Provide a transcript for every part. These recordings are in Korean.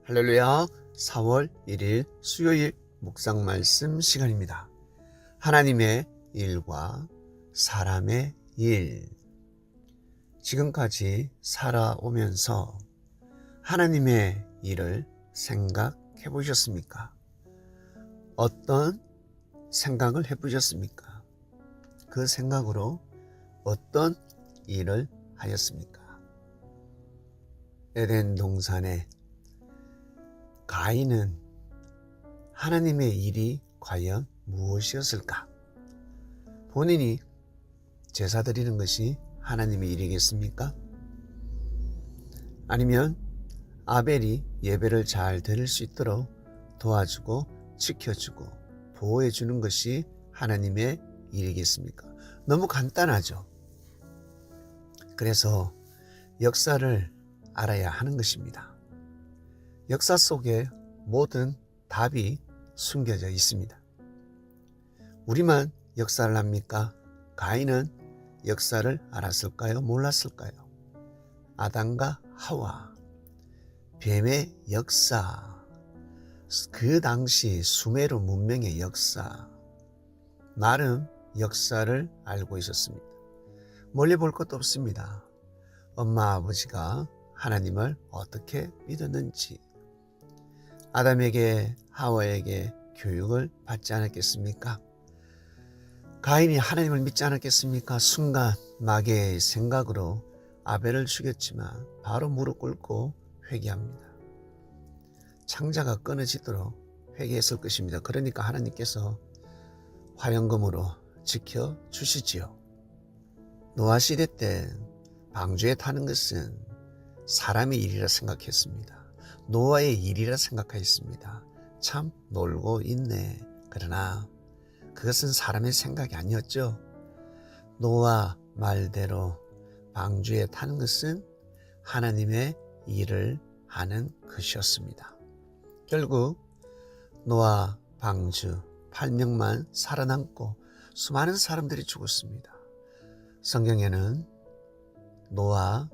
할렐루야. 4월 1일 수요일 묵상 말씀 시간입니다. 하나님의 일과 사람의 일. 지금까지 살아오면서 하나님의 일을 생각해 보셨습니까? 어떤 생각을 해 보셨습니까? 그 생각으로 어떤 일을 하였습니까? 에덴 동산에 가인은 하나님의 일이 과연 무엇이었을까? 본인이 제사 드리는 것이 하나님의 일이겠습니까? 아니면 아벨이 예배를 잘 드릴 수 있도록 도와주고 지켜주고 보호해 주는 것이 하나님의 일이겠습니까? 너무 간단하죠. 그래서 역사를 알아야 하는 것입니다. 역사 속에 모든 답이 숨겨져 있습니다. 우리만 역사를 압니까? 가인은 역사를 알았을까요? 몰랐을까요? 아담과 하와, 뱀의 역사, 그 당시 수메르 문명의 역사, 나름 역사를 알고 있었습니다. 멀리 볼 것도 없습니다. 엄마 아버지가 하나님을 어떻게 믿었는지, 아담에게 하와에게 교육을 받지 않았겠습니까? 가인이 하나님을 믿지 않았겠습니까? 순간 마귀의 생각으로 아벨을 죽였지만 바로 무릎 꿇고 회개합니다. 창자가 끊어지도록 회개했을 것입니다. 그러니까 하나님께서 화영금으로 지켜주시지요. 노아 시대 때 방주에 타는 것은 사람의 일이라 생각했습니다. 노아의 일이라 생각하였습니다. 참 놀고 있네. 그러나 그것은 사람의 생각이 아니었죠. 노아 말대로 방주에 타는 것은 하나님의 일을 하는 것이었습니다. 결국 노아 방주 8명만 살아남고 수많은 사람들이 죽었습니다. 성경에는 노아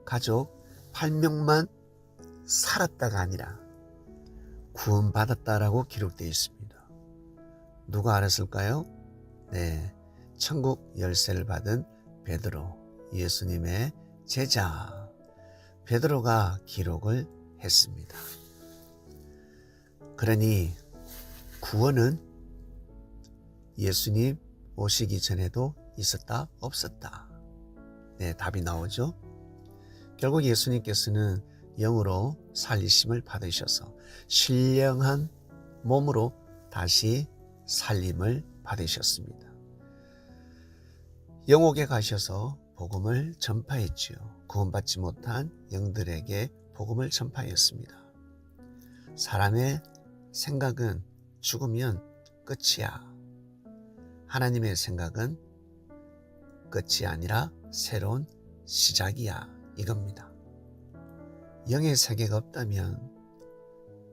가족 8명만 살았다가 아니라 구원받았다라고 기록되어 있습니다. 누가 알았을까요? 네, 천국 열쇠를 받은 베드로, 예수님의 제자 베드로가 기록을 했습니다. 그러니 구원은 예수님 오시기 전에도 있었다, 없었다? 네, 답이 나오죠. 결국 예수님께서는 영으로 살리심을 받으셔서 신령한 몸으로 다시 살림을 받으셨습니다. 영옥에 가셔서 복음을 전파했지요. 구원받지 못한 영들에게 복음을 전파했습니다. 사람의 생각은 죽으면 끝이야. 하나님의 생각은 끝이 아니라 새로운 시작이야. 이겁니다. 영의 세계가 없다면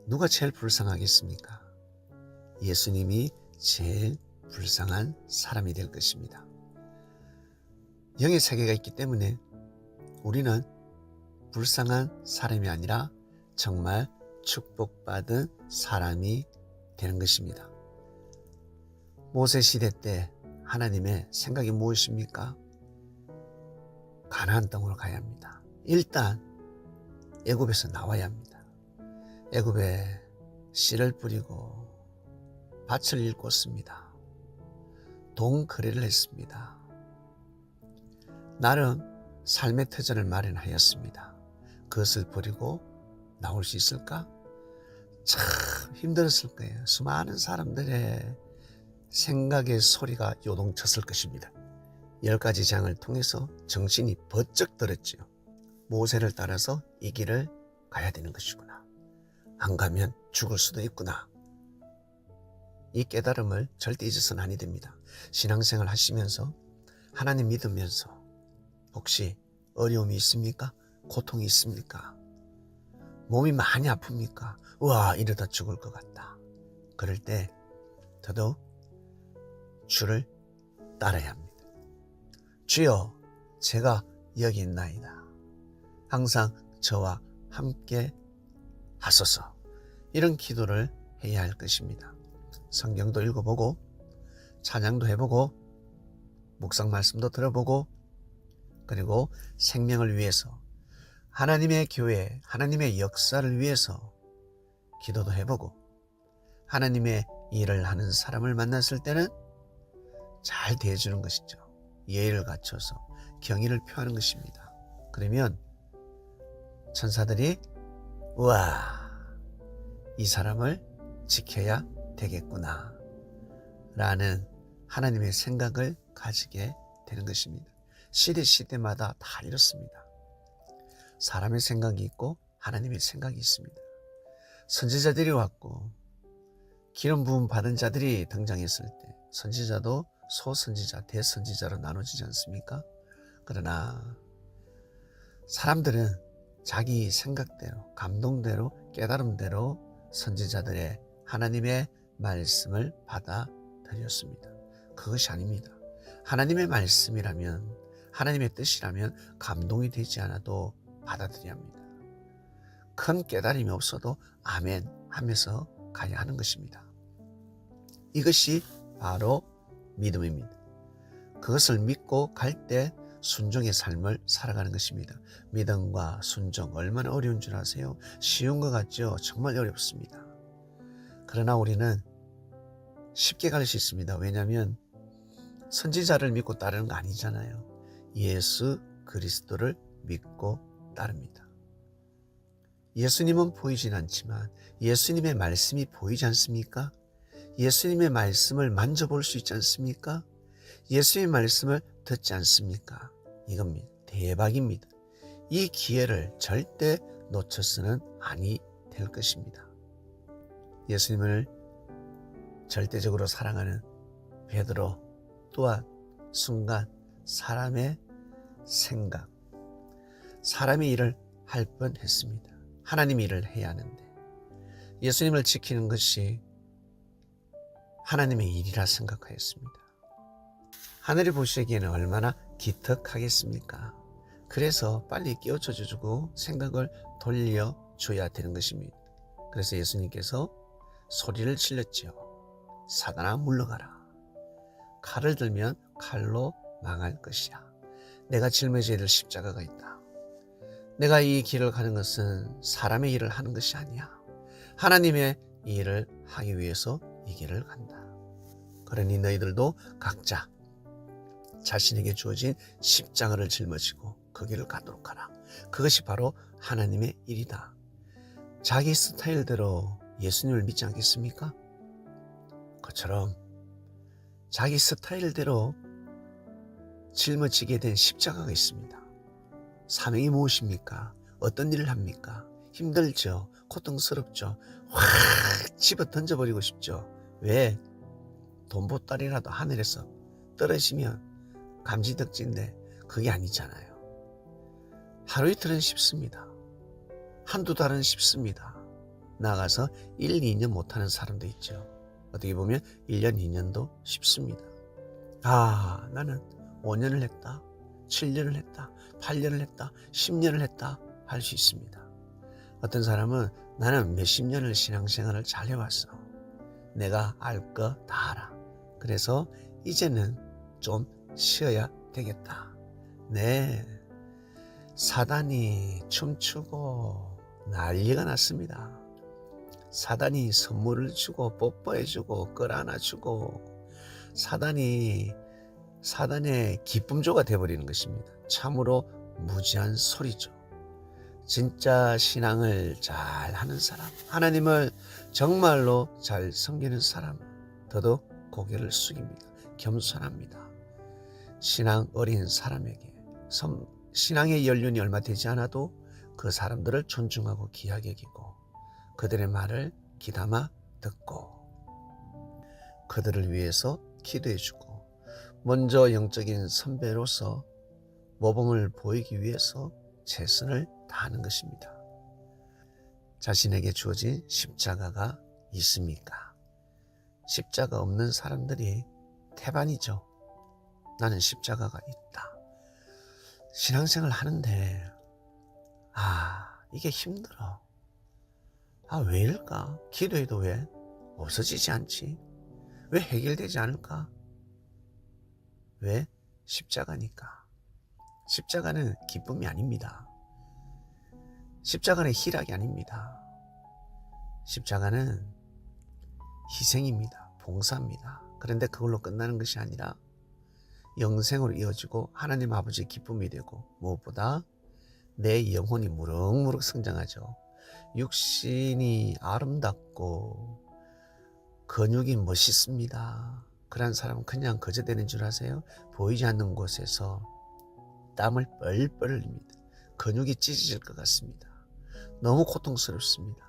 누가 제일 불쌍하겠습니까? 예수님이 제일 불쌍한 사람이 될 것입니다. 영의 세계가 있기 때문에 우리는 불쌍한 사람이 아니라 정말 축복받은 사람이 되는 것입니다. 모세 시대 때 하나님의 생각이 무엇입니까? 가나안 땅으로 가야 합니다. 일단 애굽에서 나와야 합니다. 애굽에 씨를 뿌리고 밭을 일궜습니다. 동거래를 했습니다. 나름 삶의 터전을 마련하였습니다. 그것을 버리고 나올 수 있을까? 참 힘들었을 거예요. 수많은 사람들의 생각의 소리가 요동쳤을 것입니다. 10가지 장을 통해서 정신이 번쩍 들었지요. 모세를 따라서 이 길을 가야 되는 것이구나. 안 가면 죽을 수도 있구나. 이 깨달음을 절대 잊어서는 아니 됩니다. 신앙생활 하시면서 하나님 믿으면서 혹시 어려움이 있습니까? 고통이 있습니까? 몸이 많이 아픕니까? 우와, 이러다 죽을 것 같다. 그럴 때 더더욱 주를 따라야 합니다. 주여, 제가 여기 있나이다. 항상 저와 함께 하소서. 이런 기도를 해야 할 것입니다. 성경도 읽어보고 찬양도 해보고 묵상 말씀도 들어보고 그리고 생명을 위해서 하나님의 교회, 하나님의 역사를 위해서 기도도 해보고 하나님의 일을 하는 사람을 만났을 때는 잘 대해주는 것이죠. 예의를 갖춰서 경의를 표하는 것입니다. 그러면 천사들이 우와, 이 사람을 지켜야 되겠구나 라는 하나님의 생각을 가지게 되는 것입니다. 시대마다 다 이렇습니다. 사람의 생각이 있고 하나님의 생각이 있습니다. 선지자들이 왔고 기름 부음 받은 자들이 등장했을 때 선지자도 소선지자, 대선지자로 나눠지지 않습니까? 그러나 사람들은 자기 생각대로, 감동대로, 깨달음대로 선지자들의 하나님의 말씀을 받아들였습니다. 그것이 아닙니다. 하나님의 말씀이라면, 하나님의 뜻이라면 감동이 되지 않아도 받아들여야 합니다. 큰 깨달음이 없어도 아멘 하면서 가야 하는 것입니다. 이것이 바로 믿음입니다. 그것을 믿고 갈 때 순종의 삶을 살아가는 것입니다. 믿음과 순종 얼마나 어려운 줄 아세요? 쉬운 것 같죠? 정말 어렵습니다. 그러나 우리는 쉽게 갈 수 있습니다. 왜냐하면 선지자를 믿고 따르는 거 아니잖아요. 예수 그리스도를 믿고 따릅니다. 예수님은 보이진 않지만 예수님의 말씀이 보이지 않습니까? 예수님의 말씀을 만져볼 수 있지 않습니까? 예수님의 말씀을 듣지 않습니까? 이겁니다. 대박입니다. 이 기회를 절대 놓쳐서는 아니 될 것입니다. 예수님을 절대적으로 사랑하는 베드로 또한 순간 사람의 생각, 사람의 일을 할 뻔했습니다. 하나님의 일을 해야 하는데 예수님을 지키는 것이 하나님의 일이라 생각하였습니다. 하늘이 보시기에는 얼마나 기특하겠습니까? 그래서 빨리 깨우쳐 주고 생각을 돌려줘야 되는 것입니다. 그래서 예수님께서 소리를 질렀지요. 사단아 물러가라. 칼을 들면 칼로 망할 것이야. 내가 짊어져야 될 십자가가 있다. 내가 이 길을 가는 것은 사람의 일을 하는 것이 아니야. 하나님의 일을 하기 위해서 이 길을 간다. 그러니 너희들도 각자 자신에게 주어진 십자가를 짊어지고 그 길을 가도록 하라. 그것이 바로 하나님의 일이다. 자기 스타일대로 예수님을 믿지 않겠습니까? 그처럼 자기 스타일대로 짊어지게 된 십자가가 있습니다. 사명이 무엇입니까? 어떤 일을 합니까? 힘들죠? 고통스럽죠? 확 집어 던져버리고 싶죠? 왜? 돈보따리라도 하늘에서 떨어지면 감지덕지인데 그게 아니잖아요. 하루 이틀은 쉽습니다. 한두 달은 쉽습니다. 나가서 1, 2년 못하는 사람도 있죠. 어떻게 보면 1년, 2년도 쉽습니다. 나는 5년을 했다, 7년을 했다, 8년을 했다, 10년을 했다 할 수 있습니다. 어떤 사람은 나는 몇십 년을 신앙생활을 잘 해왔어. 내가 알 거 다 알아. 그래서 이제는 좀 쉬어야 되겠다. 네, 사단이 춤추고 난리가 났습니다. 사단이 선물을 주고 뽀뽀해주고 끌어안아주고 사단의 기쁨조가 되어버리는 것입니다. 참으로 무지한 소리죠. 진짜 신앙을 잘 하는 사람, 하나님을 정말로 잘 섬기는 사람은 더더욱 고개를 숙입니다. 겸손합니다. 신앙 어린 사람에게 신앙의 연륜이 얼마 되지 않아도 그 사람들을 존중하고 귀하게 여기고 그들의 말을 귀담아 듣고 그들을 위해서 기도해주고 먼저 영적인 선배로서 모범을 보이기 위해서 최선을 다하는 것입니다. 자신에게 주어진 십자가가 있습니까? 십자가 없는 사람들이 태반이죠. 나는 십자가가 있다. 신앙생활 하는데 이게 힘들어. 왜일까? 기도해도 왜 없어지지 않지? 왜 해결되지 않을까? 왜? 십자가니까. 십자가는 기쁨이 아닙니다. 십자가는 희락이 아닙니다. 십자가는 희생입니다. 봉사입니다. 그런데 그걸로 끝나는 것이 아니라 영생으로 이어지고 하나님 아버지의 기쁨이 되고 무엇보다 내 영혼이 무럭무럭 성장하죠. 육신이 아름답고 근육이 멋있습니다. 그런 사람은 그냥 거저되는 줄 아세요? 보이지 않는 곳에서 땀을 뻘뻘 흘립니다. 근육이 찢어질 것 같습니다. 너무 고통스럽습니다.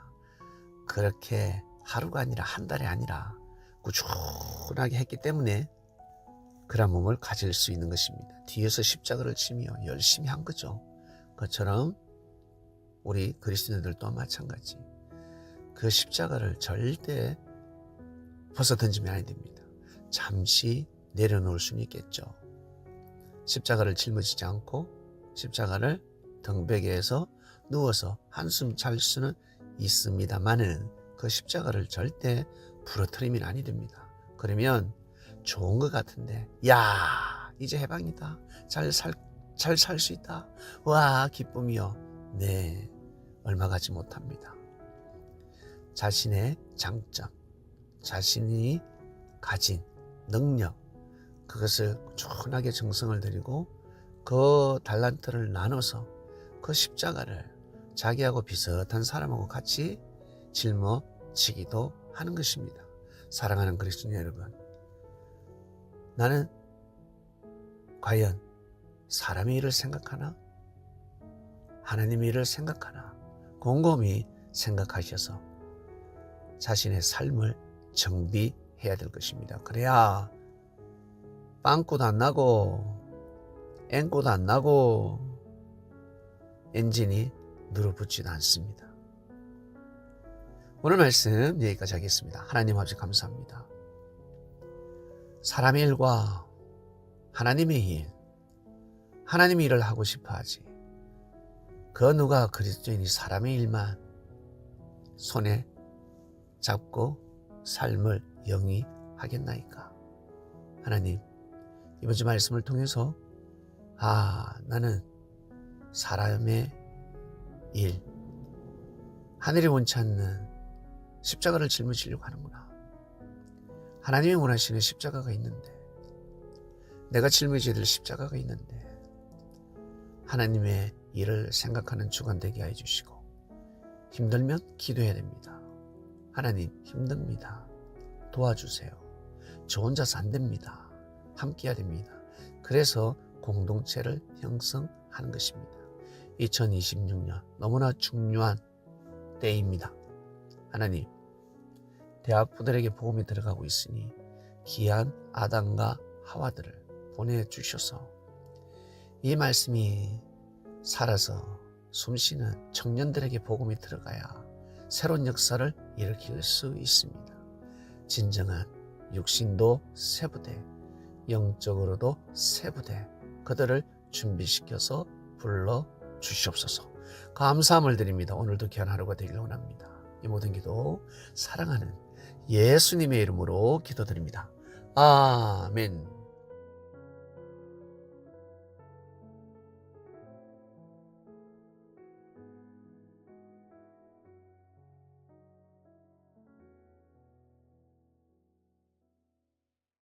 그렇게 하루가 아니라 한 달이 아니라 꾸준하게 했기 때문에 그런 몸을 가질 수 있는 것입니다. 뒤에서 십자가를 치며 열심히 한 거죠. 그처럼 우리 그리스도인들도 마찬가지. 그 십자가를 절대 벗어 던지면 안 됩니다. 잠시 내려놓을 수는 있겠죠. 십자가를 짊어지지 않고 십자가를 등베개에서 누워서 한숨 잘 수는 있습니다만은 그 십자가를 절대 부러뜨리면 아니 됩니다. 그러면 좋은 것 같은데 야 이제 해방이다. 잘 살 수 있다. 와 기쁨이요. 네 얼마 가지 못합니다. 자신의 장점, 자신이 가진 능력 그것을 꾸준하게 정성을 들이고 그 달란트를 나눠서 그 십자가를 자기하고 비슷한 사람하고 같이 짊어지기도 하는 것입니다. 사랑하는 그리스도인 여러분, 나는 과연 사람의 일을 생각하나? 하나님의 일을 생각하나? 곰곰이 생각하셔서 자신의 삶을 정비해야 될 것입니다. 그래야 빵꾸도 안 나고 앵꼬도 안 나고 엔진이 늘어붙지도 않습니다. 오늘 말씀 여기까지 하겠습니다. 하나님 아버지 감사합니다. 사람의 일과 하나님의 일, 하나님의 일을 하고 싶어 하지. 그 누가 그리스도인이 사람의 일만 손에 잡고 삶을 영위하겠나이까. 하나님, 이번 주 말씀을 통해서 나는 사람의 일, 하늘이 원치 않는 십자가를 짊어지려고 하는구나. 하나님이 원하시는 십자가가 있는데, 내가 짊어져야 될 십자가가 있는데 하나님의 일을 생각하는 주간 되게 해주시고, 힘들면 기도해야 됩니다. 하나님 힘듭니다. 도와주세요. 저 혼자서 안 됩니다. 함께 해야 됩니다. 그래서 공동체를 형성하는 것입니다. 2026년 너무나 중요한 때입니다. 하나님, 대학부들에게 복음이 들어가고 있으니 귀한 아담과 하와들을 보내주셔서 이 말씀이 살아서 숨쉬는 청년들에게 복음이 들어가야 새로운 역사를 일으킬 수 있습니다. 진정한 육신도 세부대, 영적으로도 세부대, 그들을 준비시켜서 불러주시옵소서. 감사함을 드립니다. 오늘도 귀한 하루가 되길 원합니다. 이 모든 기도 사랑하는 예수님의 이름으로 기도드립니다. 아멘.